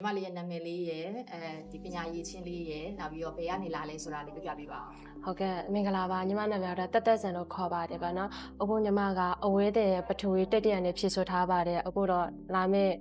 မလေးရဲ့နာမည်လေးရဲ့ဒီပညာရေးချင်းလေးရဲ့နောက်ပြီးတော့ဘယ်ကနေလာလဲဆိုတာလေးပြပြပေးပါအောင် ဟုတ်ကဲ့မင်္ဂလာပါညီမနာမည်တော့တက်ဆန်တော့ခေါ်ပါတယ်ဗျာနော်အခုညီမကအဝဲတဲ့ပထဝီတက်တရနဲ့ဖြည့်ဆွထားပါတယ်အခုတော့လာမယ့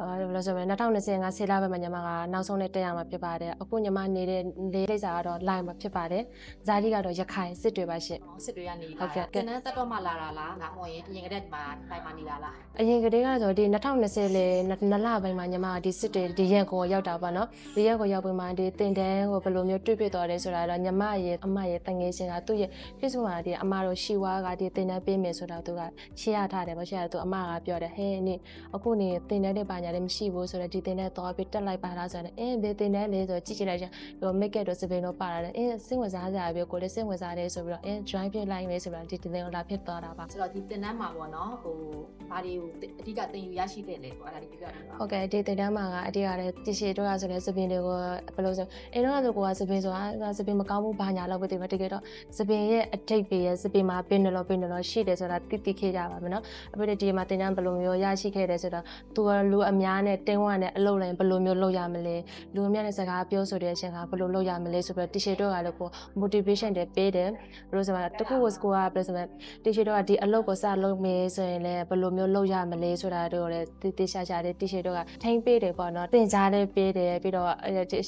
်ဘယ်လိုဆိုမလဲ2025ဆေးလာပဲမှာညီမကနောက်ဆုံးနဲ့တက်ရမှာဖြစ်ပါတယ်အခုညီမနေတဲ့လေးလိပ်စာကတော့ line မှာဖြစ်ပါတယ်ဇာတိကတော့ရခိုင်စစ်တွေပါရှင့် စစ်တွေကနေလာတင်တန်းတက်တော့မှလာတာလားငါဟောရင်အရင်ကတည်းကဒီမှာတိုင်းမှာနေတာလား အရင်ကတည်းကဆိုဒီ2020လေ2လပိုင်းမှာညီမဒီစစ်တွေဒီရက်ကိုရောက်တာပါနော်ဒီရက်ကိုရောက်ပြီးမှဒီတင်တန်းကိုဘယ်လိုမျိုးတွေ့ပြသွားတယ်ဆိုတာတော့ညီမရဲ့အမရဲ့တငယ်ချင်းကသူ့ရဲ့ Facebook မှာဒီအမတို့ရှီဝါကဒီတင်တန်းပေးမယ်ဆိုတာသူကရှင်းရထားတယ်ပေါ့ရှင်းရသူအမကပြောတယ်ဟဲ့နေအခုနေတင်တန်းတဲ့ပါညာလည်းမရှိဘူးဆိုတော့ဒီတင်တန်းတော့ပြီးတက်လိုက်ပါလားဆိုတော့ဒီတင်တန်းလေးဆိုကြည့်ကြည့်လိုက်ချင်ဟို make it တော့စပင်းတော့ပါလာတယ်စိတ်ဝင်စားစရာပဲကိုလည်းစိတ်ဝင်စားတယ်ဆိုပြီးတော့join ပြလိုက်မယ်ဆိုတော့ဒီတင်တန်းကိုလာဖြစ်သွားတာပါ ဆိုတော့ဒီတင်တန်းမှာပေါ့နော်ဟိုဘာတွေကိုအဓိကသင်ယူရရှိတဲ့လေပေါ့အဲ့ဒါလေးပြပြပေးပါ ဟုတ်ကဲ့ဒီတင်တန်းမှာကအတိအရတဲ့တရှိတော့ဆိုတဲ့စပင်းတွေကိုဘယ်လိုဆိုအဲ့တော့ဆိုကိုကစပင်းဆိုတာစပင်းမကောင်းဘူးဘာညာလောက်ပဲတည်မှာတကယ်တော့စပင်းရဲ့အထိတ်ပဲရဲ့စပင်းမှာပင်နော်ရှိတယ်ဆိုတာတိခဲ့ကြပါမယ်နော်အခုဒီမှာတင်တန်းဘယ်လိုမျိုးရရှိခဲ့တယ်ဆိုတော့သူကလူအများနဲ့တင်းဝါနဲ့အလုပ်လိုက်ဘယ်လိုမျိုးလုပ်ရမလဲလူအများနဲ့စကားပြောဆိုတဲ့အချိန်ကဘယ်လိုလုပ်ရမလဲဆိုပြီးတရှိတော့ကလည်းကို motivation တွေပေးတယ်ဘယ်လိုဆိုတော့တခုကိုစကိုကဘယ်လိုဆိုတော့တရှိတော့ကဒီအလုပ်ကိုစလုပ်မယ်ဆိုရင်လည်းဘယ်လိုမျိုးလုပ်ရမလဲဆိုတာတော့လည်းတိရှာတဲ့တရှိတော့ကထိန်းပေးတယ်ပေါ့နော်တင်ကြားတဲ့ပေးတယ်ပြီးတော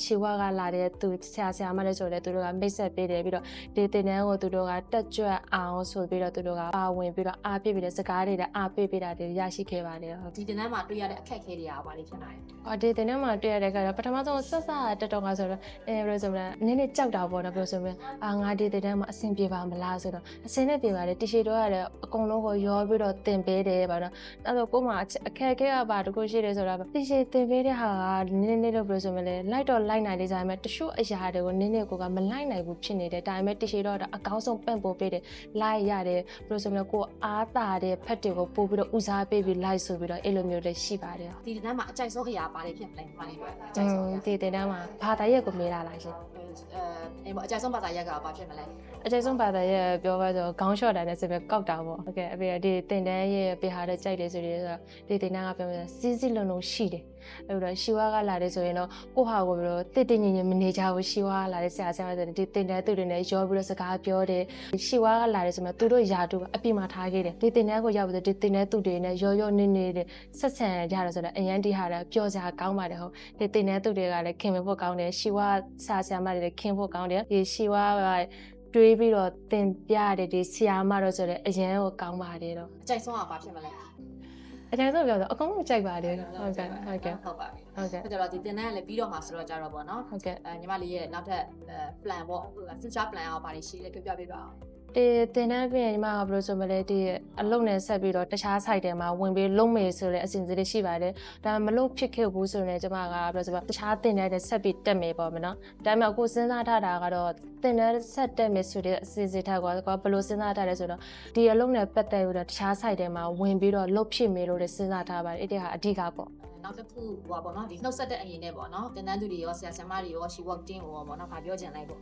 ့ရှီဝါကလာတဲ့သူဆရာမလည်းဆိုလည်းသူတို့ကမိတ်ဆက်ပေးတယ်ပြီးတော့ဒီတင်တန်းကိုသူတို့ကတက်ကြွအောင်ဆိုပြီးတော့သူတို့ကပါဝင်ပြီးတော့အားပေးပြီးတဲ့စကားတွေအားပေးပေးတာတွေရရှိခဲ့ပါတယ်ဟုတ် ဒီတင်တန်းမှာတွေ့ရတဲ့အခက်အခဲတွေကဘာတွေဖြစ်နိုင်လဲ အော်ဒီတင်တန်းမှာတွေ့ရတဲ့ကတော့ပထမဆုံးဆက်တက်တော့ကဆိုတော့ဘယ်လိုဆိုမလဲနည်းနည်းကြောက်တာပေါ့နော်ဘယ်လိုဆိုမလဲငါဒီတင်တန်းမှာအဆင်ပြေပါမလားဆိုတော့အဆင်နဲ့ပြေပါတယ်တရှိတော့ရတယ်အကုန်လုံးကိုရောပြီးတော့တင်ပေးတယ်ပေါ့နော်အဲ့တော့ကို့မှာအခက်အခဲကပါတခုရှိတယ်ဆိုတော့တရှိတင်ပေးတဲ့ဟာကနည်းနည်းတော့ဘယ်လိုဆိုမလဲလိုက်တော့လိုက်နိုင်လေးစားမယ်တချို့အရာတွေကိုနည်းနည်းကိုကမလိုက်နိုင်ဘူးဖြစ်နေတယ်ဒါပေမဲ့တရှိတော့အကောင်းဆုံးပန့်ပို့ပေးတယ်လိုက်ရတယ်ဘယ်လိုဆိုမလဲကိုအားတာတဲ့ဖက်တွေကိုပို့ပြီးတော့ဦးစားပေးပြီးလိုက်ဆိုပြီးတော့အဲ့လိုမျိုးတွေရှိပါတယ် ဒီတင်တန်းမှာအကြိုက်ဆုံးအရာဘာတွေဖြစ်မလဲဘာတွေပဲအကြိုက်ဆုံး ဒီတင်တန်းမှာဘာသာရက်ကိုမေးလာလားရှင် အဲ့အကြိုက်ဆုံးဘာသာရက်ကဘာဖြစ်မလဲ အကျဉ်းဆုံးဘာသာရက်ပြောပါဆိုခေါင်းလျှော့တာနဲ့စပယ်ကောက်တာပေါ့ဟုတ်ကဲ့အပြင်ဒီတင်တန်းရဲ့ပြဟာတဲ့ကြိုက်တယ်ဆိုရင်ဒီတင်တန်းကပြောမယ်စီးစီးလုံးလုံးရှိတယ်အဲ့တော့ရှီဝါကလာတယ်ဆိုရင်တော့ကိုဟာကိုပြီးတော့တစ်တညင်ညင်မနေကြဘူးရှီဝါကလာတဲ့ဆရာဆရာဆိုဒီတင်တန်းသူတွေနဲ့ရောပြီးတော့စကားပြောတယ်ရှီဝါကလာတယ်ဆိုမှသူတို့ယာတူအပြင်မှာထားခဲ့တယ်ဒီတင်တန်းကိုရောက်ပြီးတော့ဒီတင်တန်းသူတွေနဲ့ရောနေနေတဲ့ဆက်ဆံကြတယ်ဆိုတော့အရန်တီဟာတာပျော်စရာကောင်းပါတယ်ဟုတ်ဒီတင်တန်းသူတွေကလည်းခင်ဖို့ကောင်းတယ်ရှီဝါဆရာဆရာမတွေလည်းခင်ဖို့ကောင်းတယ်ဒီရှီဝါကတွေးပြီးတော့တင်ပြရတဲ့ဒီဆရာမတော့ဆိုတော့အရန်ကိုကောင်းပါတယ်တော့ အကြိုက်ဆုံးကဘာဖြစ်မလဲ အကျဉ်းဆုံးပြောတော့အကုန်လုံးကြိုက်ပါတယ်ဟုတ်ကဲ့ဟုတ်ကဲ့ ဟုတ်ပါပြီ ဟုတ်ကဲ့ ဆိုတော့ဒီတင်တန်းကလည်းပြီးတော့မှဆိုတော့ကြတော့ပေါ့နော် ဟုတ်ကဲ့ ညီမလေးရဲ့နောက်ထပ်plan ပေါ့ future plan အောင်ဘာတွေရှိလဲပြပြပေးပါအောင် ဒီတင်တန်းပြင်ညီမကဘယ်လိုဆိုမလဲဒီအလုပ်နဲ့ဆက်ပြီးတော့တခြား site တွေမှာဝင်ပြီးလုံးမယ်ဆိုတဲ့အစဉ်အလေးရှိပါတယ်ဒါမလို့ဖြစ်ခဲ့ဘူးဆိုရင်ကျမကဘယ်လိုဆိုတခြားတင်တန်းတွေဆက်ပြီးတက်မယ်ပေါ့မနော်ဒါပေမဲ့အခုစဉ်းစားထားတာကတော့တင်တန်းဆက်တက်မယ်ဆိုတဲ့အစီအစဉ်ထားကဘယ်လိုစဉ်းစားထားလဲဆိုတော့ဒီအလုပ်နဲ့ပတ်သက်ပြီးတော့တခြား site တွေမှာဝင်ပြီးတော့လုပ်ဖြစ်မယ်လို့လည်းစဉ်းစားထားပါတယ်အဲ့ဒီဟာအဓိကပေါ့ နောက်တစ်ခုဟိုပါပေါ့နော်ဒီနှုတ်ဆက်တဲ့အရင်နဲ့ပေါ့နော်တင်တန်းသူတွေရောဆရာဆရာမတွေရော she work team ရောပေါ့နော်ဗာပြောချင်လိုက်ပေါ့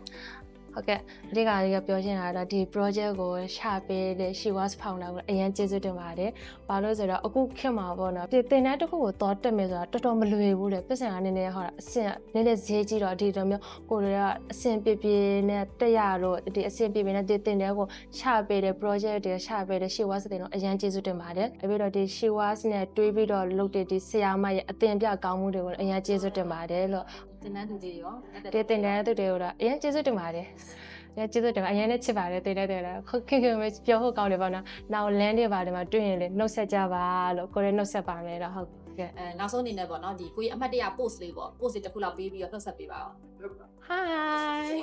ဟုတ်ကဲ့အဓိကပြောချင်တာတော့ဒီ project ကိုရှာပေးတဲ့ She Was Founder ကိုအရင်ကျေးဇူးတင်ပါတယ်။ဘာလို့ဆိုတော့အခုခင်မှာပေါ့နော်။ဒီတင်တန်းတစ်ခုကိုတော့တက်မယ်ဆိုတာတော်တော်မလွယ်ဘူးလေ။ပတ်စံကနည်းနည်းဟောတာအဆင့်နည်းနည်းဈေးကြီးတော့ဒီလိုမျိုးကိုတွေကအဆင့်ပြပြနဲ့တက်ရတော့ဒီအဆင့်ပြပြနဲ့ဒီတင်တန်းကိုရှာပေးတဲ့ project တွေရှာပေးတဲ့ She Was တင်တော့အရင်ကျေးဇူးတင်ပါတယ်။ပြီးတော့ဒီ She Was နဲ့တွေးပြီးတော့လုပ်တဲ့ဒီဆရာမရဲ့အသင်ပြကောင်းမှုတွေကိုအရင်ကျေးဇူးတင်ပါတယ်လို့ တင်တန်းသူတွေရော ဒီတင်တန်းသူတွေကိုတော့အရင်ကျေးဇူးတင်ပါတယ်။ကျေးဇူးတင်ပါအရင်နဲ့ချစ်ပါတယ်တင်တဲ့ခင်ပဲပြောဖို့ကောင်းတယ်ပေါ့နော်။နောက်လမ်းတွေပါတယ်မှာတွေ့ရင်လေနှုတ်ဆက်ကြပါလို့ကိုရဲနှုတ်ဆက်ပါမယ်တော့ဟုတ်ကဲ့ နောက်ဆုံးအနေနဲ့ပေါ့နော်ဒီကိုကြီးအမှတ်တရ post လေးပေါ့ post တစ်ခုလောက်ပေးပြီးတော့နှုတ်ဆက်ပေးပါအောင် Hi